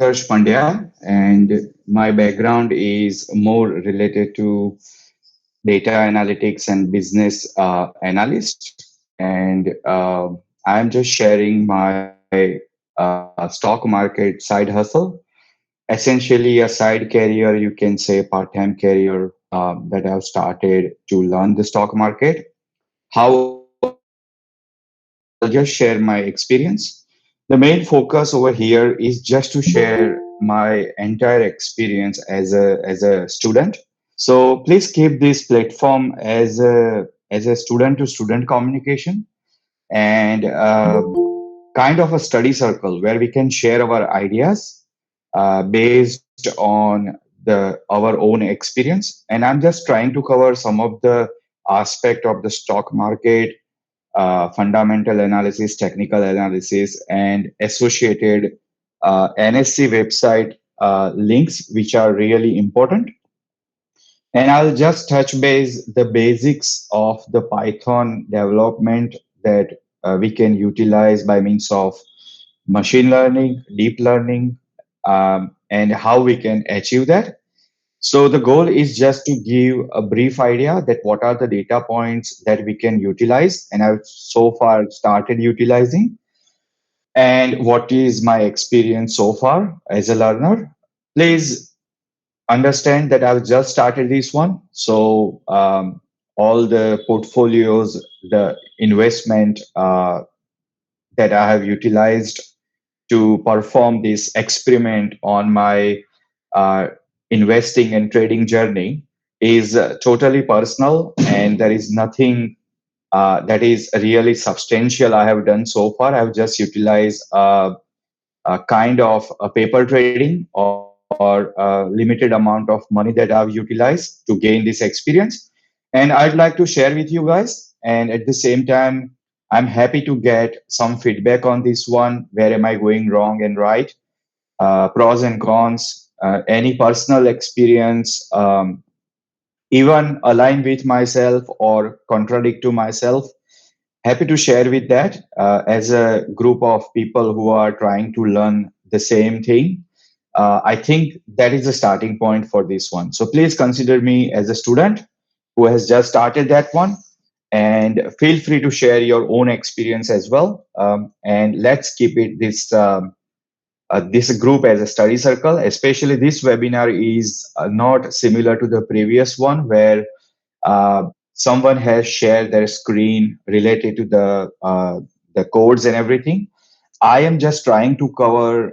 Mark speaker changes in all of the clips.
Speaker 1: Utkarsh Pandya, and my background is more related to data analytics and business analyst. And I'm just sharing my stock market side hustle, essentially a side career, you can say part-time career that I've started to learn the stock market. However, I'll just share my experience. The main focus over here is just to share my entire experience as a student. So please keep this platform as a student to student communication and kind of a study circle where we can share our ideas based on our own experience. And I'm just trying to cover some of the aspect of the stock market, fundamental analysis, technical analysis, and associated NSC website links, which are really important. And I'll just touch base the basics of the Python development that we can utilize by means of machine learning, deep learning, and how we can achieve that. So the goal is just to give a brief idea that what are the data points that we can utilize, and I've so far started utilizing, and what is my experience so far as a learner. Please understand that I've just started this one. So all the portfolios, the investment that I have utilized to perform this experiment on my uh, investing and trading journey is totally personal, and there is nothing that is really substantial I have done so far. I've just utilized a kind of a paper trading or a limited amount of money that I've utilized to gain this experience. And I'd like to share with you guys. And at the same time, I'm happy to get some feedback on this one. Where am I going wrong and right? Pros and cons, any personal experience, even align with myself or contradict to myself. Happy to share with that as a group of people who are trying to learn the same thing. I think that is the starting point for this one. So please consider me as a student who has just started that one, and feel free to share your own experience as well. And let's keep it this group as a study circle. Especially this webinar is not similar to the previous one where someone has shared their screen related to the codes and everything. I am just trying to cover,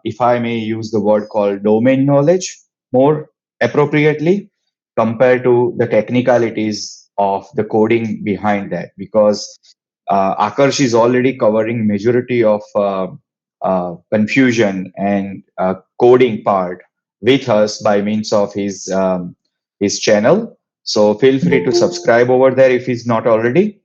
Speaker 1: if I may use the word called domain knowledge more appropriately compared to the technicalities of the coding behind that, because Akarsh is already covering majority of confusion and coding part with us by means of his channel. So feel free to subscribe over there if he's not already.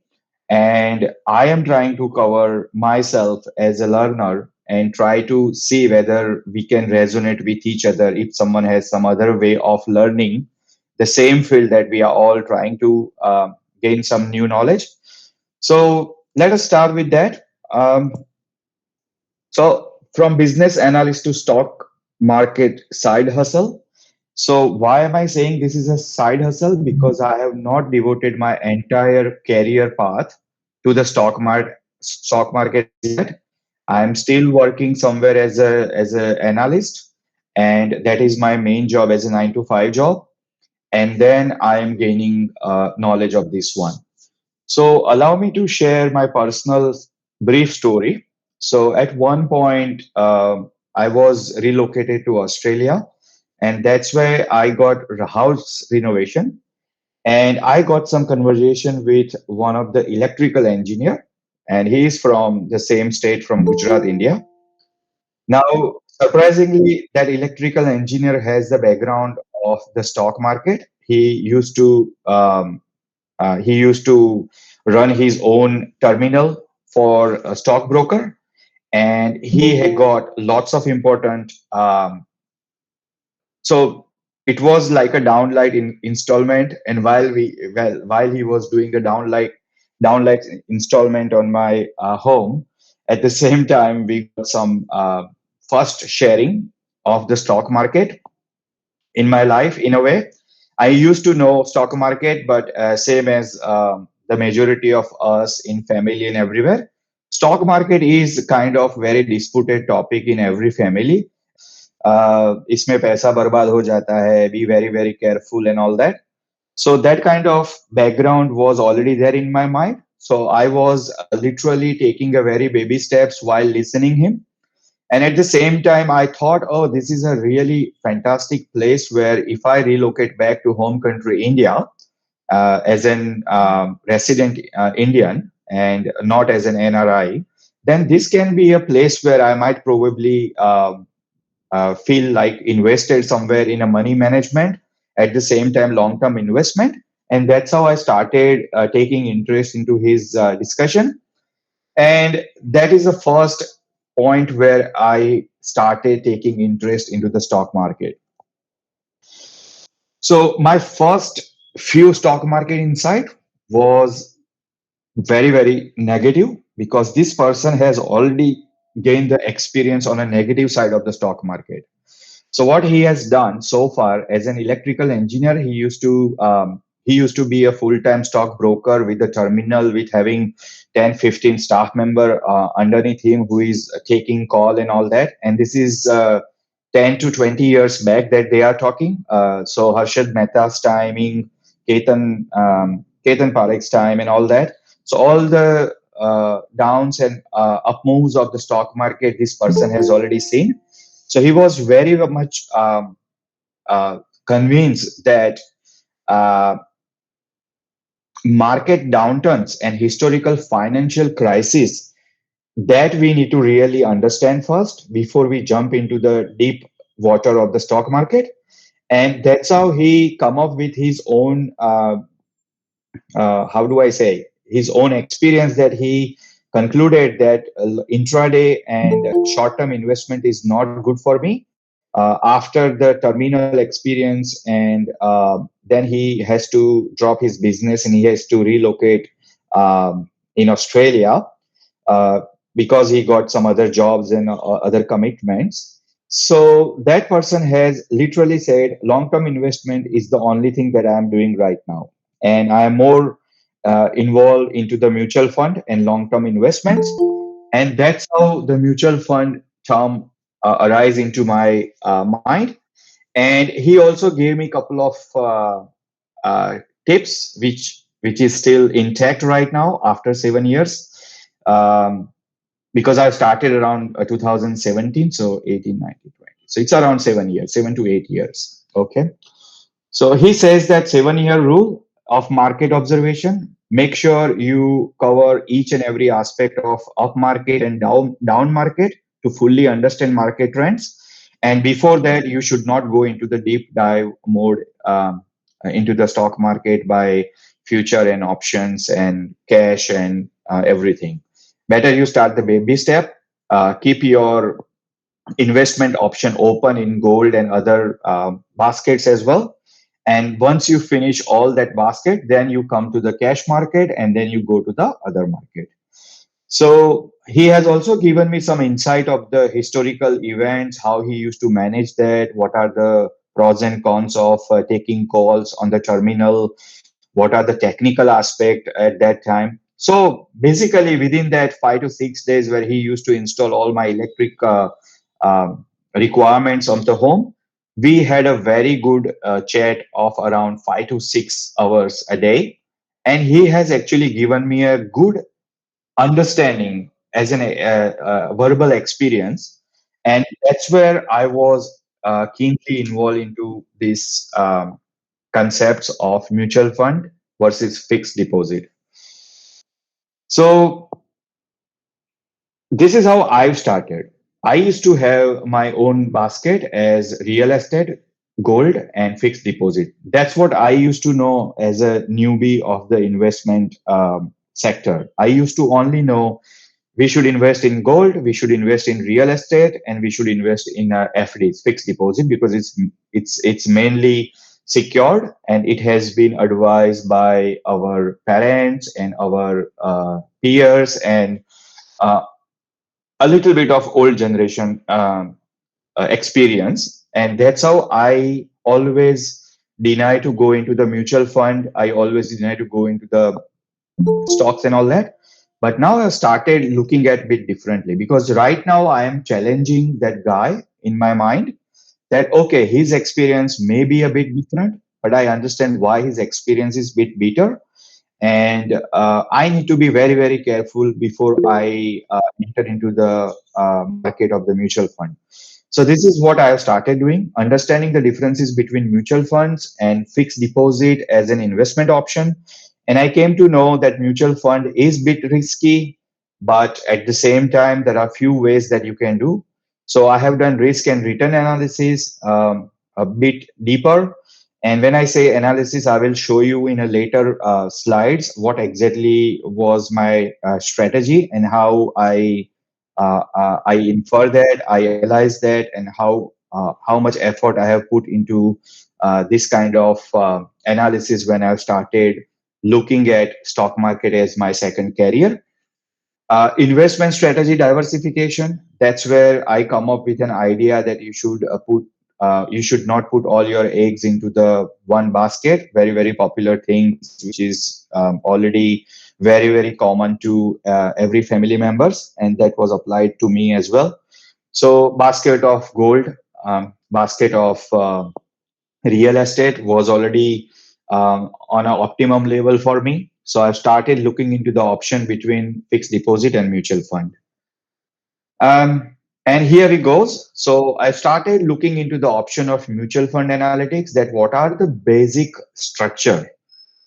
Speaker 1: And I am trying to cover myself as a learner and try to see whether we can resonate with each other if someone has some other way of learning the same field that we are all trying to gain some new knowledge. So let us start with that. So from business analyst to stock market side hustle. So why am I saying this is a side hustle? Because I have not devoted my entire career path to the stock market yet. I am still working somewhere as a analyst, and that is my main job as a 9 to 5 job. And then I am gaining knowledge of this one. So allow me to share my personal brief story. So at one point, I was relocated to Australia, and that's where I got house renovation. And I got some conversation with one of the electrical engineer, and he is from the same state from Gujarat, India. Now, surprisingly, that electrical engineer has the background of the stock market. He used to run his own terminal for a stockbroker, and he had got lots of important. So it was like a downlight installment, and while he was doing the downlight installment on my home, at the same time we got some first sharing of the stock market in my life. In a way, I used to know stock market, but same as the majority of us in family and everywhere, stock market is kind of very disputed topic in every family. इसमें पैसा बर्बाद हो जाता है, be very very careful and all that. So that kind of background was already there in my mind. So I was literally taking a very baby steps while listening him. And at the same time, I thought, oh, this is a really fantastic place where if I relocate back to home country India as an resident Indian and not as an NRI, then this can be a place where I might probably feel like invested somewhere in a money management, at the same time long term investment. And that's how I started taking interest into his discussion. And that is the first point where I started taking interest into the stock market. So my first few stock market insight was very very negative, because this person has already gained the experience on a negative side of the stock market. So what he has done so far as an electrical engineer, he used to be a full-time stock broker with a terminal with having 10, 15 staff member underneath him who is taking call and all that. And this is 10 to 20 years back that they are talking. So Harshad Mehta's timing, Ketan Parekh's time and all that. So all the downs and up moves of the stock market, this person has already seen. So he was very much convinced that uh, market downturns and historical financial crisis, that we need to really understand first before we jump into the deep water of the stock market. And that's how he come up with his own how do I say, his own experience, that he concluded that intraday and short-term investment is not good for me. After the terminal experience, and then he has to drop his business and he has to relocate in Australia uh, because he got some other jobs and other commitments. So that person has literally said, long-term investment is the only thing that I am doing right now, and I am more involved into the mutual fund and long-term investments. And that's how the mutual fund term arise into my mind. And he also gave me a couple of uh, tips, which is still intact right now after 7 years. Um, because I started around 2017, so 18, 19, 20. So it's around 7 years, 7 to 8 years. Okay. So he says that 7 year rule of market observation. Make sure you cover each and every aspect of up market and down market to fully understand market trends. And before that, you should not go into the deep dive mode into the stock market by future and options and cash and everything. Better you start the baby step. Keep your investment option open in gold and other baskets as well. And once you finish all that basket, then you come to the cash market and then you go to the other market. So he has also given me some insight of the historical events, how he used to manage that, what are the pros and cons of taking calls on the terminal, what are the technical aspect at that time. So basically, within that 5 to 6 days, where he used to install all my electric requirements of the home, we had a very good chat of around 5 to 6 hours a day. And he has actually given me a good understanding as an verbal experience. And that's where I was keenly involved into these concepts of mutual fund versus fixed deposit. So this is how I've started. I used to have my own basket as real estate, gold, and fixed deposit. That's what I used to know as a newbie of the investment sector. I used to only know we should invest in gold, we should invest in real estate, and we should invest in FDs, fixed deposit, because it's mainly secured, and it has been advised by our parents and our peers and uh, a little bit of old generation. experience, and that's how I always deny to go into the mutual fund. I always deny to go into the stocks and all that. But now I've started looking at bit differently, because right now I am challenging that guy in my mind, that okay, his experience may be a bit different, but I understand why his experience is bit better. And I need to be very, very careful before I enter into the market of the mutual fund. So this is what I have started doing, understanding the differences between mutual funds and fixed deposit as an investment option. And I came to know that mutual fund is bit risky, but at the same time, there are few ways that you can do. So I have done risk and return analysis a bit deeper. And when I say analysis, I will show you in a later slides what exactly was my strategy and how I infer that, I analyze that, and how much effort I have put into this kind of analysis when I started looking at stock market as my second career. Investment strategy diversification. That's where I come up with an idea that you should not put all your eggs into the one basket. Very, very popular things, which is already very, very common to every family members, and that was applied to me as well. So basket of gold, basket of real estate was already on an optimum level for me. So I started looking into the option between fixed deposit and mutual fund. And here it goes. So I started looking into the option of mutual fund analytics, that what are the basic structure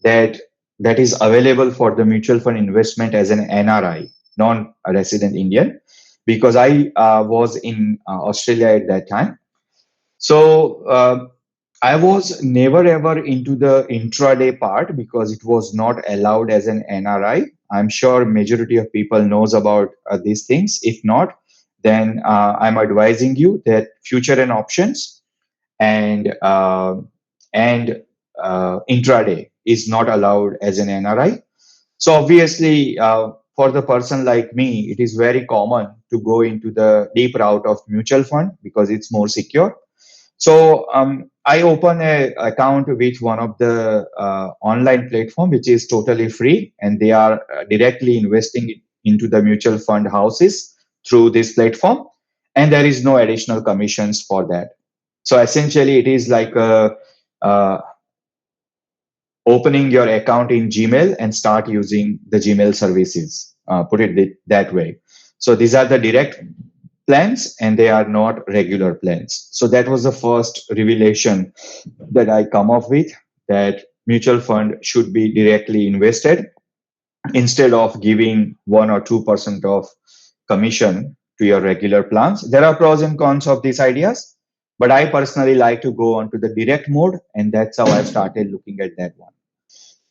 Speaker 1: that that is available for the mutual fund investment as an NRI, non-resident Indian, because I was in Australia at that time. So I was never ever into the intraday part because it was not allowed as an NRI. I'm sure majority of people knows about these things. If not, then I'm advising you that future and options and intraday is not allowed as an NRI. So obviously, for the person like me, it is very common to go into the deep route of mutual fund because it's more secure. So I open a account with one of the online platform, which is totally free, and they are directly investing into the mutual fund houses through this platform, and there is no additional commissions for that. So essentially, it is like uh, opening your account in Gmail and start using the Gmail services. Put it that way. So these are the direct plans and they are not regular plans. So that was the first revelation that I come up with, that mutual fund should be directly invested instead of giving 1 or 2% of commission to your regular plans. There are pros and cons of these ideas, but I personally like to go on to the direct mode, and that's how I started looking at that one.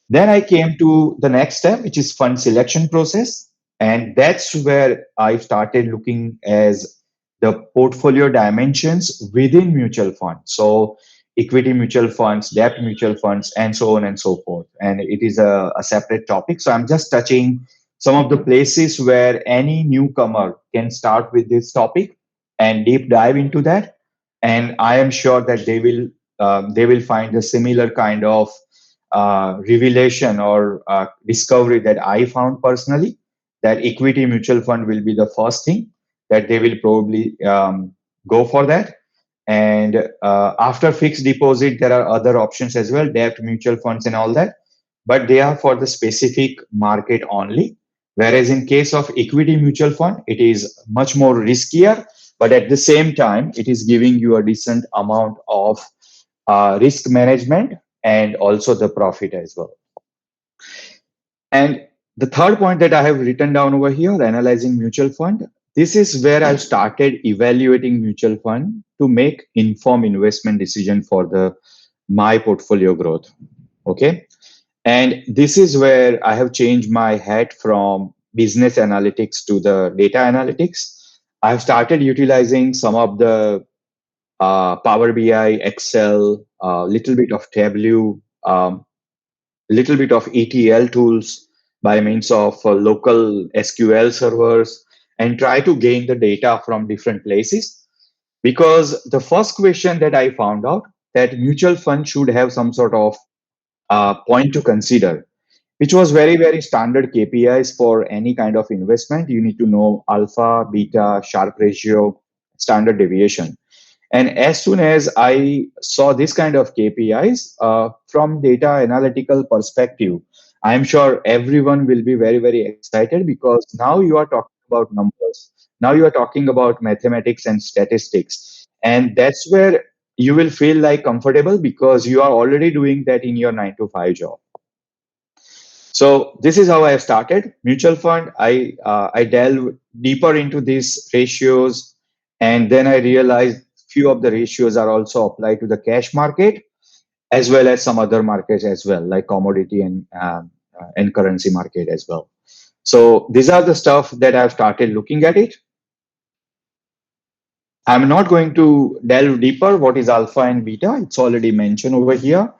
Speaker 1: Then I came to the next step, which is fund selection process. And that's where I started looking as the portfolio dimensions within mutual funds. So equity mutual funds, debt mutual funds, and so on and so forth. And it is a separate topic. So I'm just touching some of the places where any newcomer can start with this topic and deep dive into that. And I am sure that they will find a similar kind of revelation or discovery that I found personally, that equity mutual fund will be the first thing that they will probably go for that. And after fixed deposit, there are other options as well, debt mutual funds and all that, but they are for the specific market only. Whereas in case of equity mutual fund, it is much more riskier, but at the same time, it is giving you a decent amount of risk management and also the profit as well. And the third point that I have written down over here, analyzing mutual fund, this is where I've started evaluating mutual fund to make informed investment decision for the my portfolio growth. Okay. And this is where I have changed my hat from business analytics to the data analytics. I've started utilizing some of the Power BI, Excel, a little bit of Tableau, little bit of ETL tools by means of local SQL servers, and try to gain the data from different places. because the first question that I found out that mutual fund should have some sort of point to consider, which was very, very standard KPIs for any kind of investment. You need to know alpha, beta, Sharpe ratio, standard deviation. And as soon as I saw this kind of KPIs from data analytical perspective, I'm sure everyone will be very, very excited because now you are talking about numbers. Now you are talking about mathematics and statistics. And that's where you will feel like comfortable because you are already doing that in your 9 to 5 job. So this is how I started mutual fund. I delve deeper into these ratios, and then I realized few of the ratios are also applied to the cash market as well as some other markets as well, like commodity and currency market as well. So these are the stuff that I've started looking at it. I'm not going to delve deeper what is alpha and beta. It's already mentioned over here.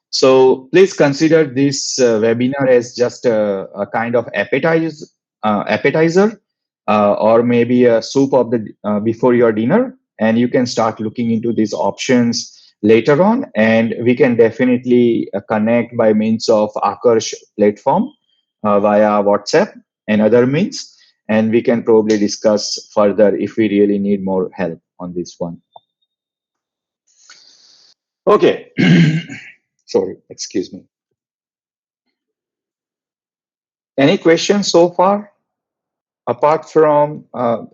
Speaker 1: So please consider this webinar as just a kind of appetizer, or maybe a soup of the before your dinner, and you can start looking into these options later on. And we can definitely connect by means of Akarsh platform via WhatsApp and other means, and we can probably discuss further if we really need more help on this one. Okay. Sorry, excuse me. Any questions so far? Apart from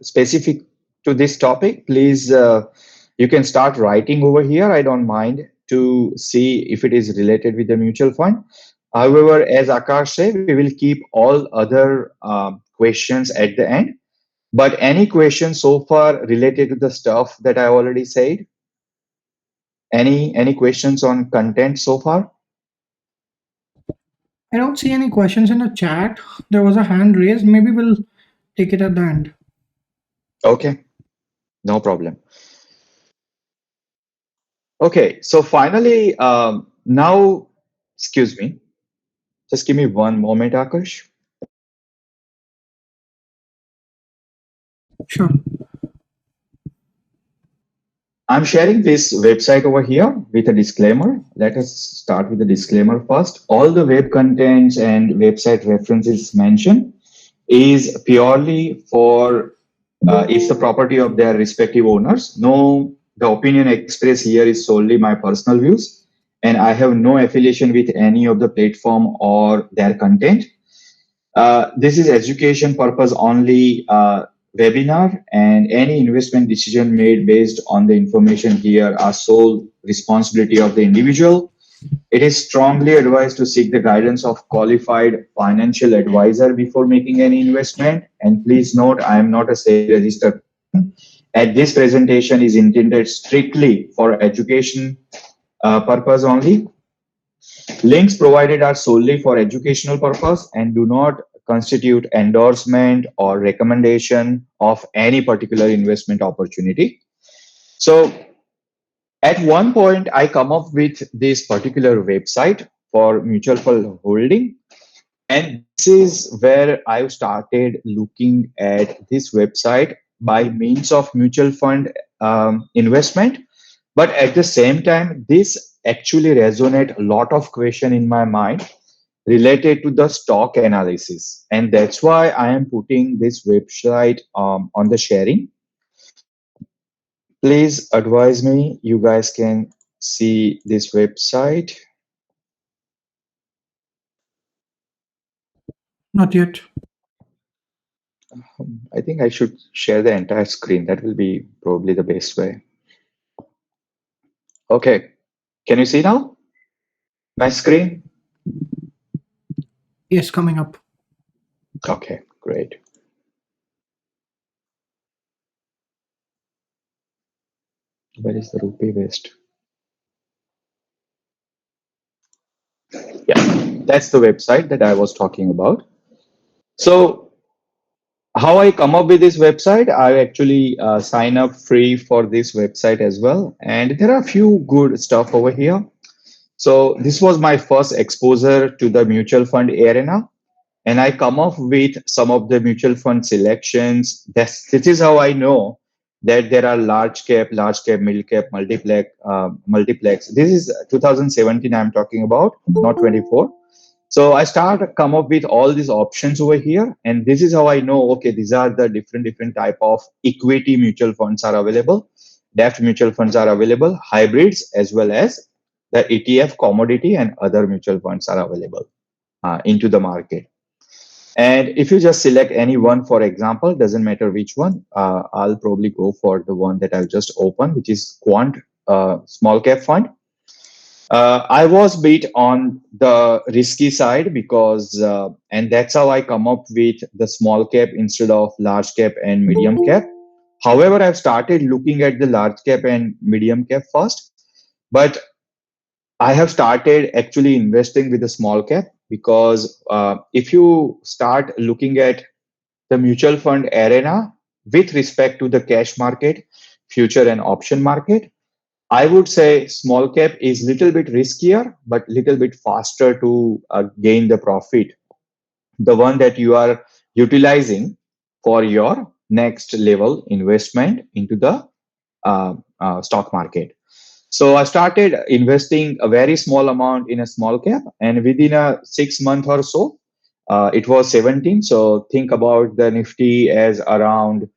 Speaker 1: specific to this topic, please, you can start writing over here. I don't mind to see if it is related with the mutual fund. However, as Akash said, we will keep all other questions at the end. But any questions so far related to the stuff that I already said? Any questions on content so far?
Speaker 2: I don't see any questions in the chat. There was a hand raised. Maybe we'll take it at the end.
Speaker 1: Okay, no problem. Okay, so finally, now, excuse me, just give me one moment, Akash.
Speaker 2: Sure.
Speaker 1: I'm sharing this website over here with a disclaimer. Let us start with the disclaimer first. All the web contents and website references mentioned is purely for it's the property of their respective owners. No, the opinion expressed here is solely my personal views, and I have no affiliation with any of the platform or their content. This is education purpose only webinar, and any investment decision made based on the information here are sole responsibility of the individual. It is strongly advised to seek the guidance of qualified financial advisor before making any investment. And please note, I am not a SEBI registered person. And this presentation is intended strictly for education purpose only. Links provided are solely for educational purpose and do not constitute endorsement or recommendation of any particular investment opportunity. So at one point, I come up with this particular website for mutual fund holding. And this is where I started looking at this website by means of mutual fund investment. But at the same time, this actually resonate a lot of question in my mind related to the stock analysis. And that's why I am putting this website on the sharing. Please advise me, you guys can see this website.
Speaker 2: Not yet.
Speaker 1: I think I should share the entire screen. That will be probably the best way. Okay, can you see now my screen?
Speaker 2: Yes, coming up.
Speaker 1: Okay, great. Where is the rupee based? Yeah, that's the website that I was talking about. So how I come up with this website, I actually sign up free for this website as well. And there are a few good stuff over here. So this was my first exposure to the mutual fund arena. And I come up with some of the mutual fund selections. This is how I know that there are large cap, middle cap, multiplex. This is 2017 I'm talking about, not 24. So I start come up with all these options over here, and this is how I know, okay, these are the different type of equity mutual funds are available, debt mutual funds are available, hybrids, as well as the ETF, commodity, and other mutual funds are available into the market. And if you just select any one, for example, doesn't matter which one, I'll probably go for the one that I've just opened, which is Quant Small Cap Fund. I was bit on the risky side because, and that's how I come up with the small cap instead of large cap and medium cap. However, I've started looking at the large cap and medium cap first, but I have started actually investing with the small cap because if you start looking at the mutual fund arena with respect to the cash market, future and option market, I would say small cap is little bit riskier, but little bit faster to gain the profit. The one that you are utilizing for your next level investment into the stock market. So I started investing a very small amount in a small cap, and within a 6 month or so, it was 17. So think about the Nifty as around,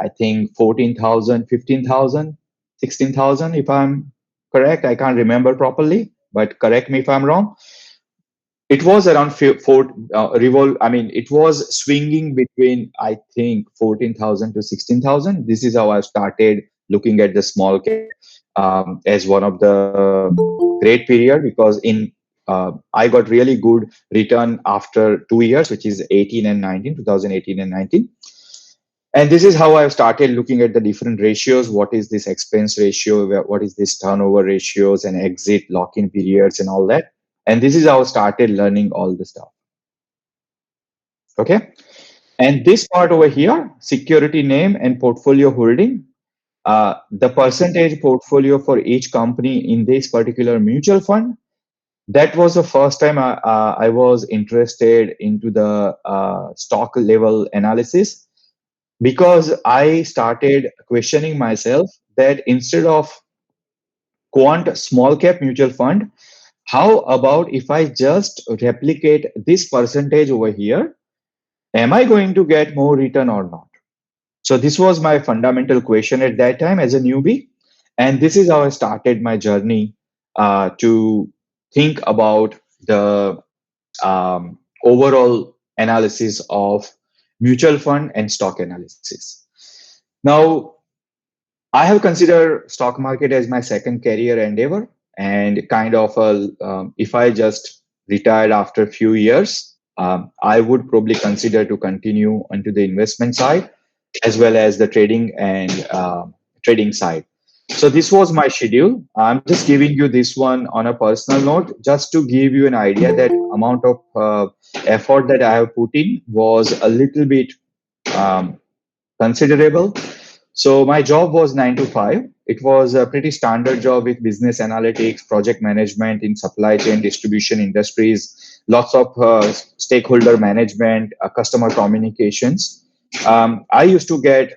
Speaker 1: I think 14,000, 15,000, 16,000. If I'm correct. I can't remember properly, but correct me if I'm wrong. It was around I mean, it was swinging between, I think, 14,000 to 16,000. This is how I started looking at the small cap as one of the great period because I got really good return after 2 years, which is 18 and 19, 2018 and 19. And this is how I've started looking at the different ratios. What is this expense ratio? What is this turnover ratios and exit lock-in periods and all that? And this is how I started learning all the stuff. Okay. And this part over here, security name and portfolio holding, the percentage portfolio for each company in this particular mutual fund. That was the first time I was interested into the stock level analysis because I started questioning myself that instead of quant small cap mutual fund, how about if I just replicate this percentage over here? Am I going to get more return or not? So this was my fundamental question at that time as a newbie. And this is how I started my journey to think about the overall analysis of mutual fund and stock analysis. Now, I have considered stock market as my second career endeavor, and kind of if I just retired after a few years, I would probably consider to continue onto the investment side as well as the trading and trading side. So this was my schedule. I'm just giving you this one on a personal note, just to give you an idea that amount of effort that I have put in was a little bit um, considerable. So my job was 9 to 5. It was a pretty standard job with business analytics, project management in supply chain distribution industries, lots of stakeholder management, customer communications. I used to get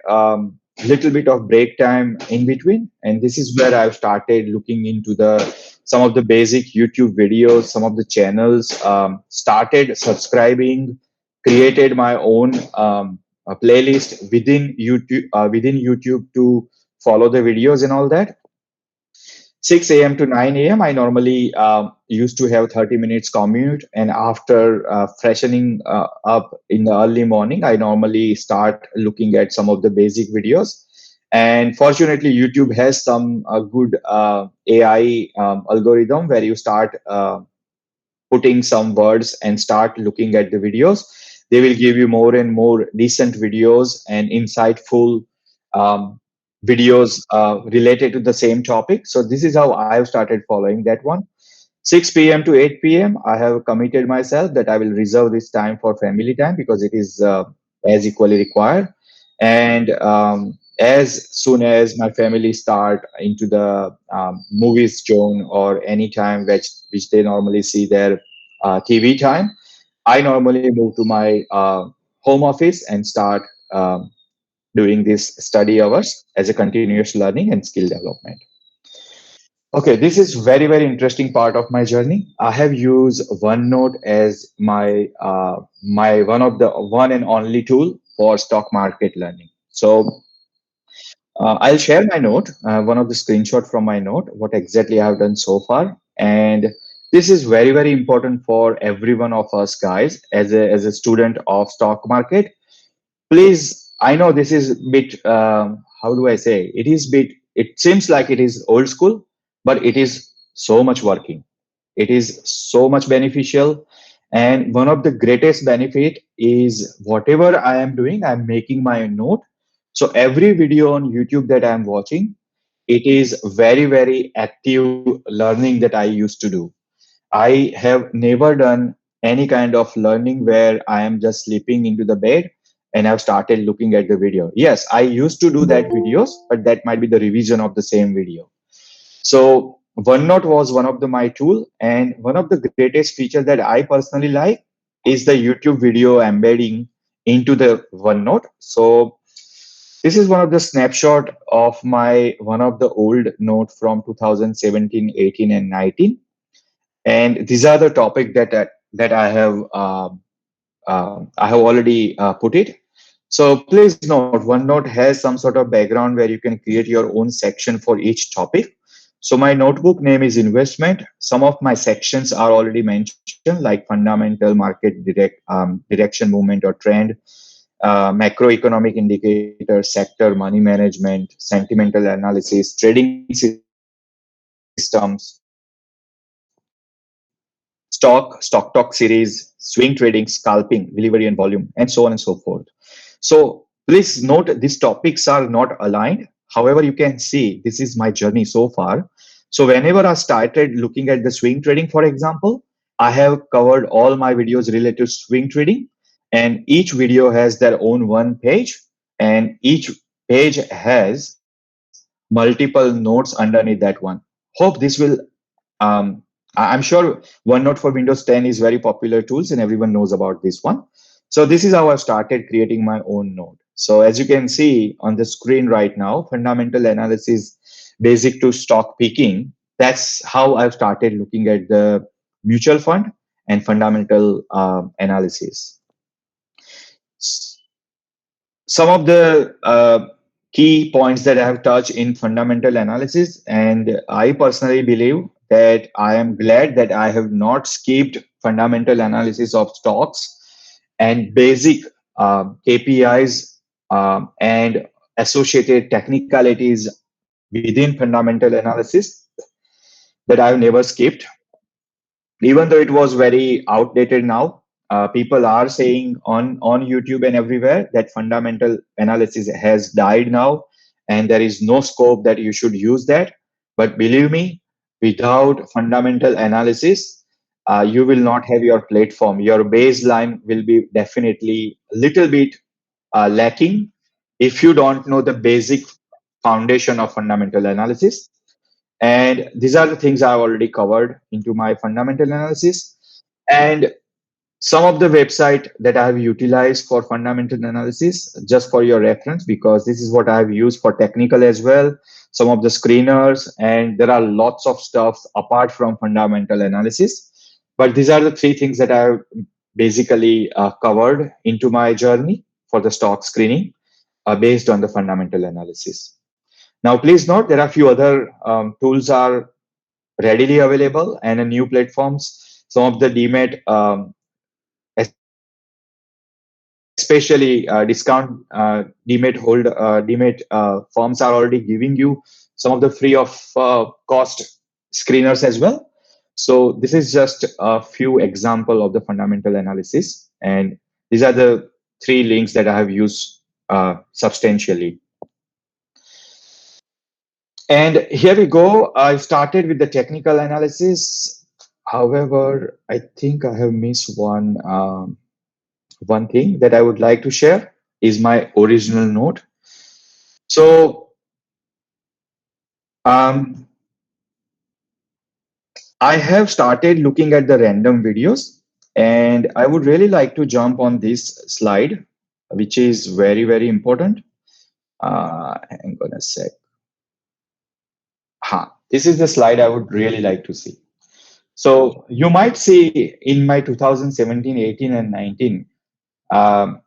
Speaker 1: little bit of break time in between, and this is where I've started looking into the some of the basic YouTube videos, some of the channels, started subscribing, created my own a playlist within YouTube to follow the videos and all that. 6 a.m. to 9 a.m. I normally used to have 30 minutes commute, and after freshening up in the early morning, I normally start looking at some of the basic videos. And fortunately, YouTube has some good AI algorithm where you start putting some words and start looking at the videos. They will give you more and more decent videos and insightful um, videos related to the same topic. So this is how I've started following that one. 6 p.m. to 8 p.m. I have committed myself that I will reserve this time for family time because it is as equally required. And as soon as my family start into the movies zone or any time which they normally see their TV time, I normally move to my home office and start. during these study hours as a continuous learning and skill development. Okay, this is very, very interesting part of my journey. I have used OneNote as my one of the one and only tool for stock market learning. So I'll share my note, one of the screenshot from my note, what exactly I have done so far. And this is very, very important for every one of us guys as a student of stock market. Please, I know this is bit, how do I say? It is bit, it seems like it is old school, but it is so much working. It is so much beneficial. And one of the greatest benefit is whatever I am doing, I'm making my note. So every video on YouTube that I'm watching, it is very, very active learning that I used to do. I have never done any kind of learning where I am just sleeping into the bed and I've started looking at the video. Yes, I used to do that videos, but that might be the revision of the same video. So OneNote was one of the my tool, and one of the greatest feature that I personally like is the YouTube video embedding into the OneNote. So this is one of the snapshot of my one of the old note from 2017, 18, and 19. And these are the topic that I have already put it. So please note, OneNote has some sort of background where you can create your own section for each topic. So my notebook name is investment. Some of my sections are already mentioned, like fundamental, market direction, movement or trend, macroeconomic indicators, sector, money management, sentimental analysis, trading systems, stock talk series, swing trading, scalping, delivery and volume, and so on and so forth. So please note these topics are not aligned. However, you can see this is my journey so far. So whenever I started looking at the swing trading, for example, I have covered all my videos related to swing trading, and each video has their own one page, and each page has multiple notes underneath that one. Hope this will I'm sure OneNote for Windows 10 is very popular tools and everyone knows about this one. So this is how I've started creating my own node. So as you can see on the screen right now, fundamental analysis, basic to stock picking. That's how I've started looking at the mutual fund and fundamental analysis. Some of the key points that I have touched in fundamental analysis, and I personally believe that I am glad that I have not skipped fundamental analysis of stocks and basic KPIs and associated technicalities within fundamental analysis that I've never skipped, even though it was very outdated now. People are saying on YouTube and everywhere that fundamental analysis has died now and there is no scope that you should use that. But believe me, without fundamental analysis, you will not have your platform. Your baseline will be definitely a little bit lacking if you don't know the basic foundation of fundamental analysis. And these are the things I've already covered into my fundamental analysis. And some of the website that I have utilized for fundamental analysis, just for your reference, because this is what I have used for technical as well. Some of the screeners, and there are lots of stuff apart from fundamental analysis. But these are the three things that I have basically covered into my journey for the stock screening based on the fundamental analysis. Now, please note there are a few other tools are readily available and new platforms. Some of the DMAT, especially discount DMAT DMAT firms are already giving you some of the free of cost screeners as well. So this is just a few example of the fundamental analysis, and these are the three links that I have used substantially. And here we go. I started with the technical analysis. However, I think I have missed one thing that I would like to share is my original note. So um, I have started looking at the random videos, and I would really like to jump on this slide, which is very, very important. Hang on a sec. This is the slide I would really like to see. So you might see in my 2017, 18, and 19, um,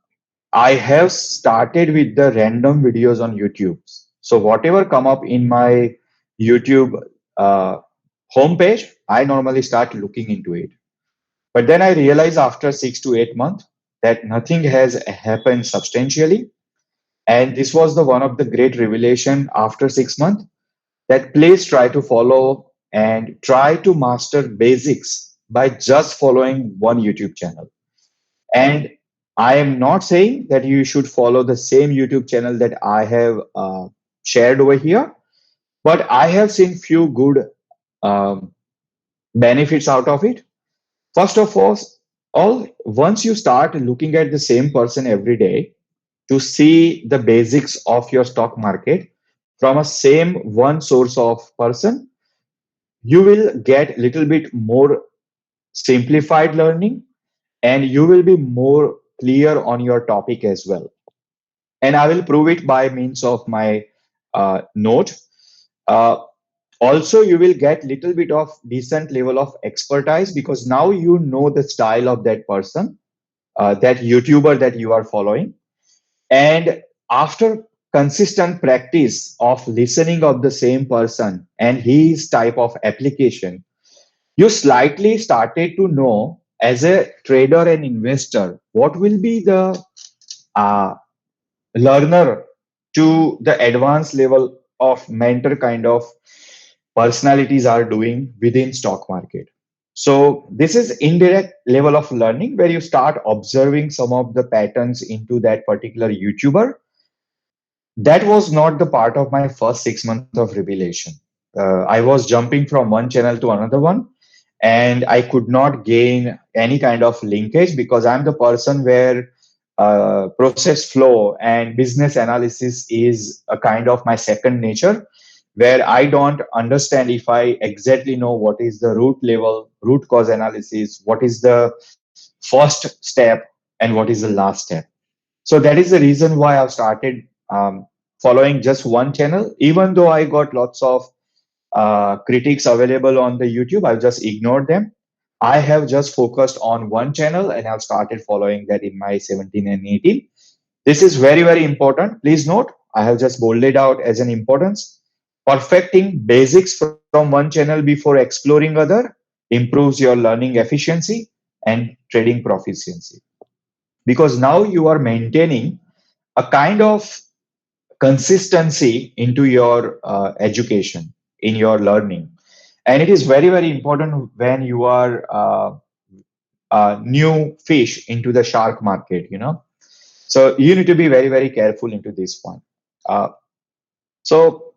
Speaker 1: I have started with the random videos on YouTube. So whatever come up in my YouTube uh, homepage, I normally start looking into it. But then I realize after 6 to 8 months that nothing has happened substantially. And this was the one of the great revelation after 6 months that please try to follow and try to master basics by just following one YouTube channel. And I am not saying that you should follow the same YouTube channel that I have shared over here, but I have seen few good um, benefits out of it. First of all, once you start looking at the same person every day to see the basics of your stock market from a same one source of person, you will get little bit more simplified learning and you will be more clear on your topic as well. And I will prove it by means of my note. Uh, Also, you will get little bit of decent level of expertise because now you know the style of that person, that YouTuber that you are following. And after consistent practice of listening of the same person and his type of application, you slightly started to know as a trader and investor what will be the uh, learner to the advanced level of mentor kind of personalities are doing within stock market. So this is indirect level of learning where you start observing some of the patterns into that particular YouTuber. That was not the part of my first 6 months of revelation. I was jumping from one channel to another one, and I could not gain any kind of linkage because I'm the person where process flow and business analysis is a kind of my second nature, where I don't understand if I exactly know what is the root level, root cause analysis, what is the first step, and what is the last step. So that is the reason why I've started following just one channel, even though I got lots of critics available on the YouTube. I've just ignored them. I have just focused on one channel and I've started following that in my 17 and 18. This is very, very important. Please note, I have just bolded out as an importance. Perfecting basics from one channel before exploring other improves your learning efficiency and trading proficiency. Because now you are maintaining a kind of consistency into your education, in your learning. And it is very, very important when you are new fish into the shark market, so you need to be very, very careful into this one. uh, so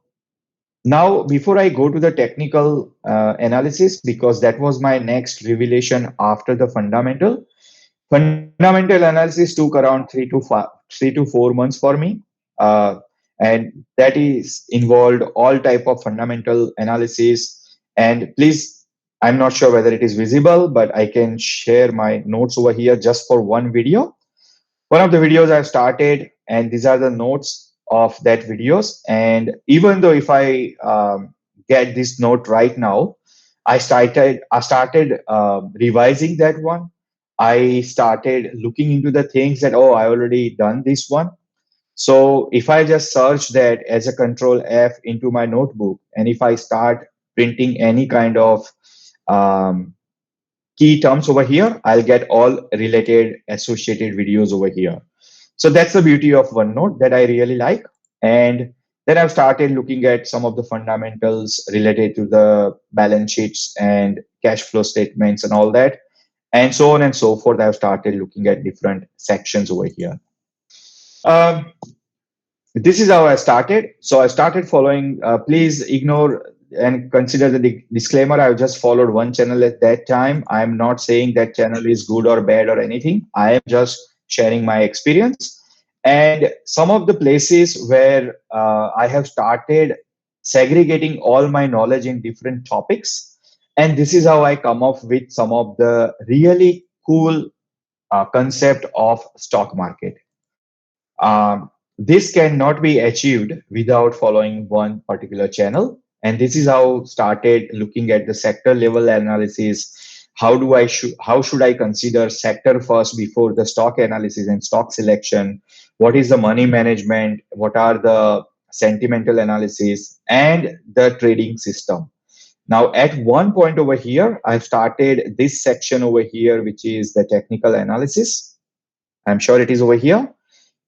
Speaker 1: now before I go to the technical analysis, because that was my next revelation after the fundamental analysis took around 3 to 4 months for me. uh, and that is involved all type of fundamental analysis. And please, I'm not sure whether it is visible, but I can share my notes over here just for one video. One of the videos I've started, and these are the notes of that videos. And even though if I get this note right now, I started revising that one. I started looking into the things that, oh, I already done this one. So if I just search that as a control F into my notebook, and if I start printing any kind of um, key terms over here, I'll get all related associated videos over here. So that's the beauty of OneNote that I really like. And then I've started looking at some of the fundamentals related to the balance sheets and cash flow statements and all that. And so on and so forth. I've started looking at different sections over here. Um, this is how I started. So I started following. Please ignore and consider the disclaimer. I just followed one channel at that time. I'm not saying that channel is good or bad or anything. I am just sharing my experience and some of the places where I have started segregating all my knowledge in different topics. And this is how I come up with some of the really cool concept of stock market. this cannot be achieved without following one particular channel. And this is how started looking at the sector level analysis. How should I consider sector first before the stock analysis and stock selection? What is the money management? What are the sentimental analysis and the trading system? Now, at one point over here, I've started this section over here, which is the technical analysis. I'm sure it is over here.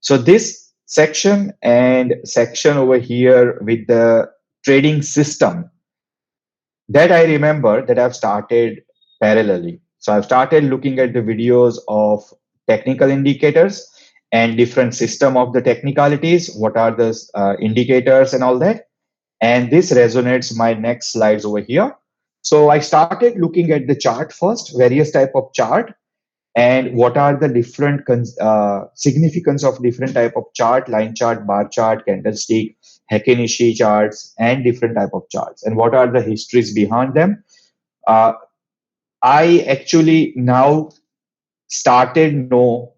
Speaker 1: So this section over here with the trading system, that I remember that I've started parallelly. So I've started looking at the videos of technical indicators and different system of the technicalities. What are the indicators and all that? And this resonates my next slides over here. So I started looking at the chart first, various type of chart, and what are the different significance of different type of chart, line chart, bar chart, candlestick, Heikin-Ishii charts, and different type of charts, and what are the histories behind them. uh, I actually now started know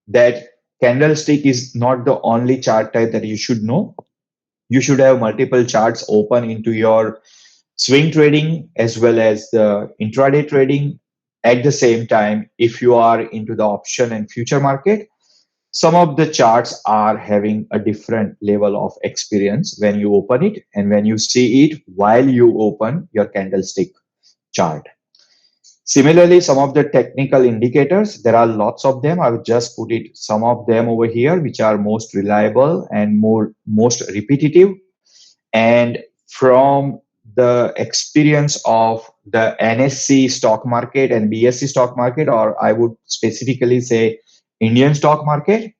Speaker 1: that candlestick is not the only chart type that you should know. You should have multiple charts open into your swing trading as well as the intraday trading. At the same time, if you are into the option and future market, some of the charts are having a different level of experience when you open it and when you see it while you open your candlestick chart. Similarly, some of the technical indicators, there are lots of them. I will just put it some of them over here, which are most reliable and most repetitive. And from the experience of the NSC stock market and BSC stock market, or I would specifically say Indian stock market,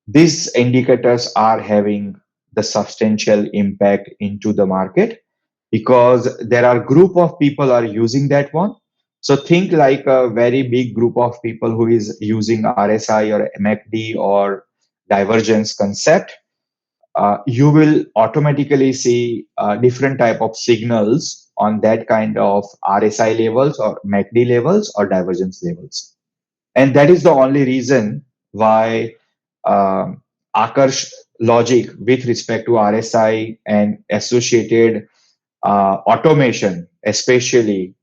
Speaker 1: these indicators are having the substantial impact into the market because there are group of people are using that one. So think like a very big group of people who is using RSI or MACD or divergence concept. You will automatically see different type of signals on that kind of RSI levels or MACD levels or divergence levels. And that is the only reason why um, Akarsh logic with respect to RSI and associated automation, especially,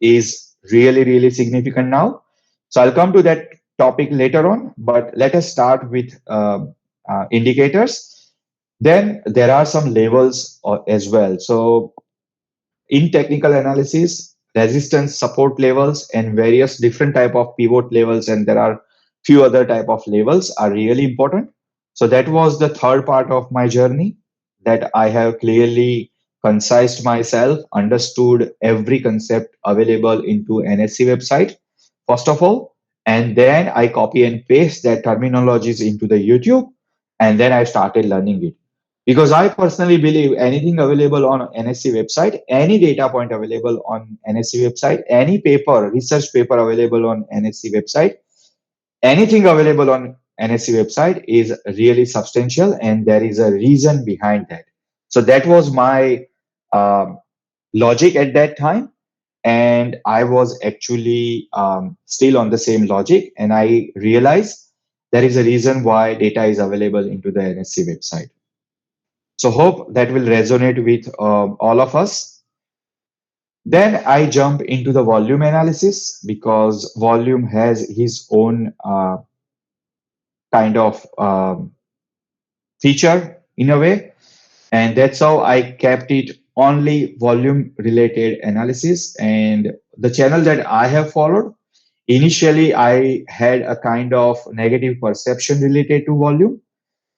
Speaker 1: is really, really significant now. So I'll come to that topic later on, but let us start with indicators. Then there are some levels as well. So in technical analysis, resistance support levels and various different type of pivot levels, and there are few other type of levels are really important. So that was the third part of my journey, that I have clearly concised myself, understood every concept available into NSC website first of all, and then I copy and paste that terminologies into the YouTube, and then I started learning it. Because I personally believe anything available on NSC website, any data point available on NSC website, any paper, research paper available on NSC website, anything available on NSC website is really substantial, and there is a reason behind that. So that was my um, logic at that time, and I was actually still on the same logic, and I realized there is a reason why data is available into the NSC website. So hope that will resonate with all of us. Then I jump into the volume analysis because volume has his own kind of feature in a way, and that's how I kept it only volume related analysis. And the channel that I have followed, initially I had a kind of negative perception related to volume,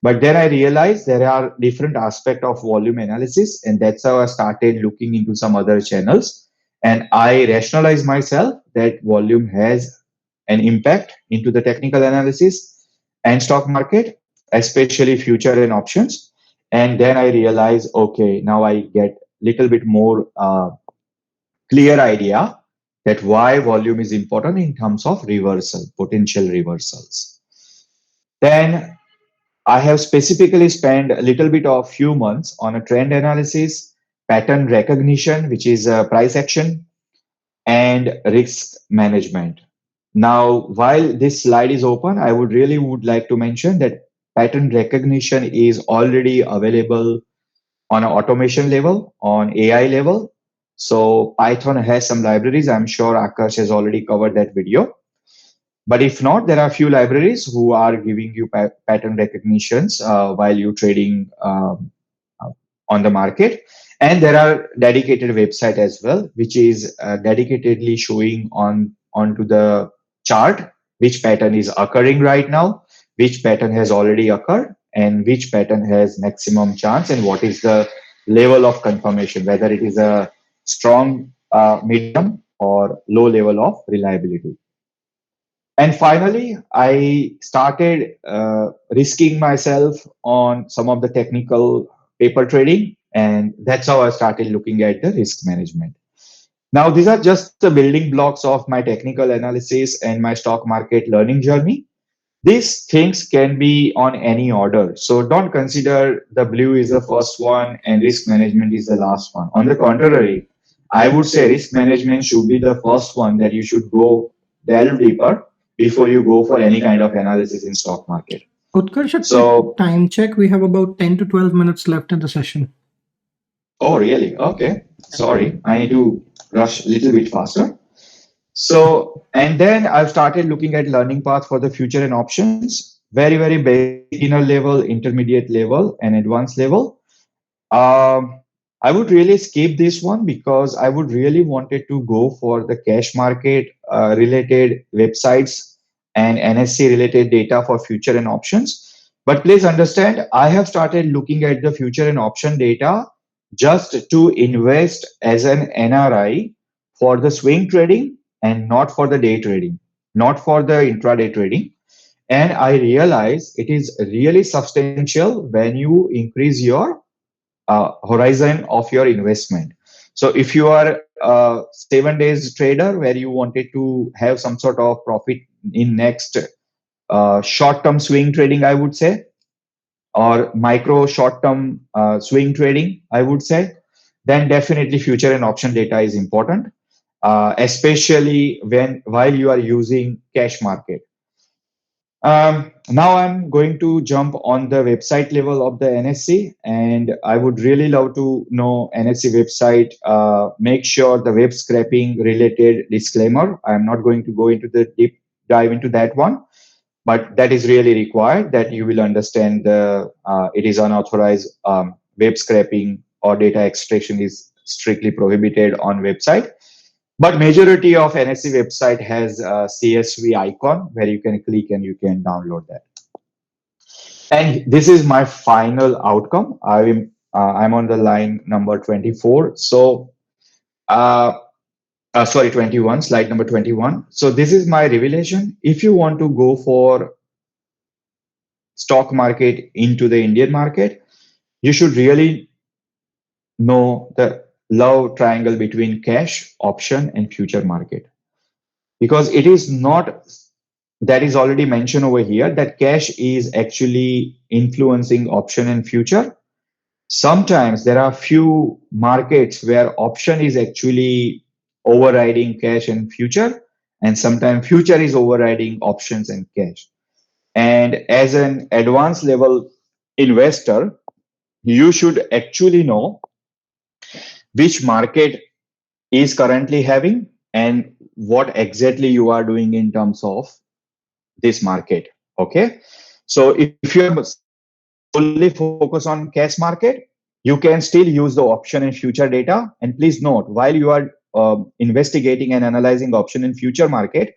Speaker 1: but then I realized there are different aspects of volume analysis, and that's how I started looking into some other channels. And I rationalized myself that volume has an impact into the technical analysis and stock market, especially future and options. And then I realized, okay, now I get little bit more clear idea that why volume is important in terms of reversal, potential reversals. Then I have specifically spent a little bit of few months on a trend analysis, pattern recognition, which is price action, and risk management. Now, while this slide is open, I would like to mention that pattern recognition is already available on an automation level, on AI level. So Python has some libraries. I'm sure Akash has already covered that video. But if not, there are a few libraries who are giving you pattern recognitions while you're trading uh, on the market. And there are dedicated website as well, which is dedicatedly showing onto the chart which pattern is occurring right now, which pattern has already occurred, and which pattern has maximum chance, and what is the level of confirmation, whether it is a strong, medium, or low level of reliability. And finally, I started risking myself on some of the technical paper trading, and that's how I started looking at the risk management. Now, these are just the building blocks of my technical analysis and my stock market learning journey. These things can be on any order. So don't consider the blue is the first one and risk management is the last one. On the contrary, I would say risk management should be the first one that you should go delve deeper before you go for any kind of analysis in stock market.
Speaker 2: Utkarsh, a quick
Speaker 1: So,
Speaker 2: time check. We have about 10 to 12 minutes left in the session.
Speaker 1: oh, really? Okay. Sorry. I need to rush a little bit faster. So, and then I've started looking at learning path for the future and options, very, very beginner level, intermediate level, and advanced level. Um, I would really skip this one because I would really wanted to go for the cash market related websites and NSC related data for future and options. But please understand, I have started looking at the future and option data just to invest as an NRI for the swing trading and not for the day trading, not for the intraday trading. And I realize it is really substantial when you increase your horizon of your investment. So if you are a 7 days trader where you wanted to have some sort of profit in next short-term swing trading, I would say, or micro short-term swing trading, I would say, then definitely future and option data is important, especially when while you are using cash market. Now I'm going to jump on the website level of the NSC, and I would really love to know NSC website. Make sure the web scraping related disclaimer. I'm not going to go into the deep dive into that one, but that is really required that you will understand the it is unauthorized web scraping or data extraction is strictly prohibited on website. But majority of NSE website has a CSV icon where you can click and you can download that. And this is my final outcome. I'm on the line number 24. So uh, sorry, 21, slide number 21. So this is my revelation. If you want to go for stock market into the Indian market, you should really know the love triangle between cash, option, and future market, because it is not, that is already mentioned over here, that cash is actually influencing option and future. Sometimes there are few markets where option is actually overriding cash and future, and sometimes future is overriding options and cash. And as an advanced level investor, you should actually know which market is currently having and what exactly you are doing in terms of this market. Okay. So if you are solely focused on cash market, you can still use the option and future data. And please note, while you are investigating and analyzing option and future market,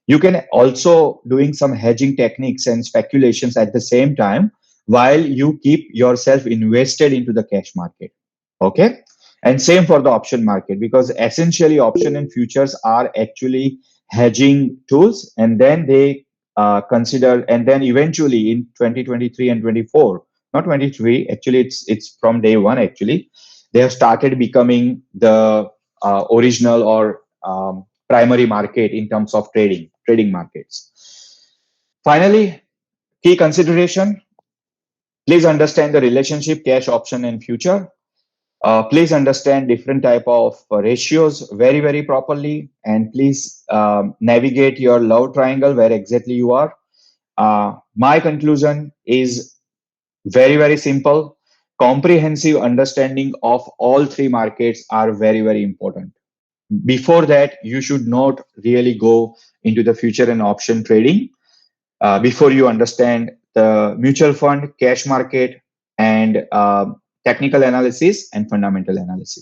Speaker 1: you can also doing some hedging techniques and speculations at the same time while you keep yourself invested into the cash market. Okay. And same for the option market, because essentially option and futures are actually hedging tools, and then they consider, and then eventually in 2023 and 24, not 23, actually it's from day one, actually they have started becoming the original or primary market in terms of trading markets. Finally, key consideration: please understand the relationship cash, option, and future. Please understand different type of ratios very, very properly, and please navigate your love triangle where exactly you are. My conclusion is very, very simple. Comprehensive understanding of all three markets are very, very important. Before that, you should not really go into the future and option trading before you understand the mutual fund, cash market, and technical analysis and fundamental analysis.